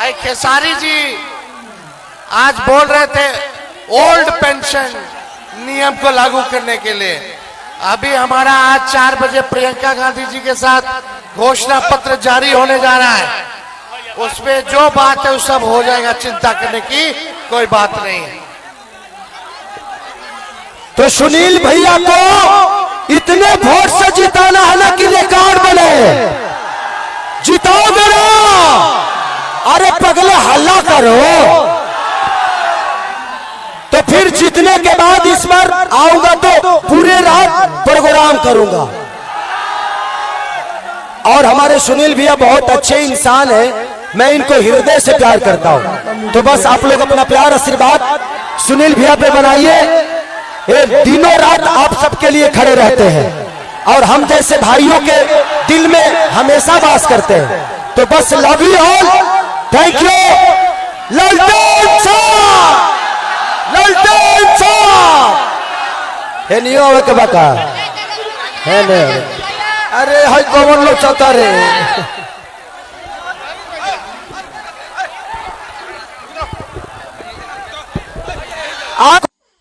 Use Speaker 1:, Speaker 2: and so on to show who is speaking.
Speaker 1: खेसारी जी आज बोल रहे थे ओल्ड पेंशन नियम को लागू करने के लिए। अभी हमारा आज 4 बजे प्रियंका गांधी जी के साथ घोषणा पत्र जारी होने जा रहा है। उसमें जो बात है वो सब हो जाएगा, चिंता करने की कोई बात नहीं है।
Speaker 2: तो सुनील भैया को इतने वोट से जिताना है ना कि रिकॉर्ड बने। जिताओगे ना? अरे पगले हल्ला करो। तो फिर जीतने के बाद इस बार आऊंगा तो पूरे रात प्रोग्राम करूंगा। और हमारे सुनील भैया बहुत अच्छे इंसान है, मैं इनको हृदय से प्यार करता हूं। तो बस आप लोग अपना प्यार आशीर्वाद सुनील भैया पे बनाइए। ये दिनों रात आप सबके लिए खड़े रहते हैं और हम जैसे भाइयों के दिल में हमेशा वास करते हैं। तो बस love you all, thank you. Laltan साहब, लल्टन साहब है नहीं आवे के बका है नहीं। अरे हाय कौन लोग चाहता रे।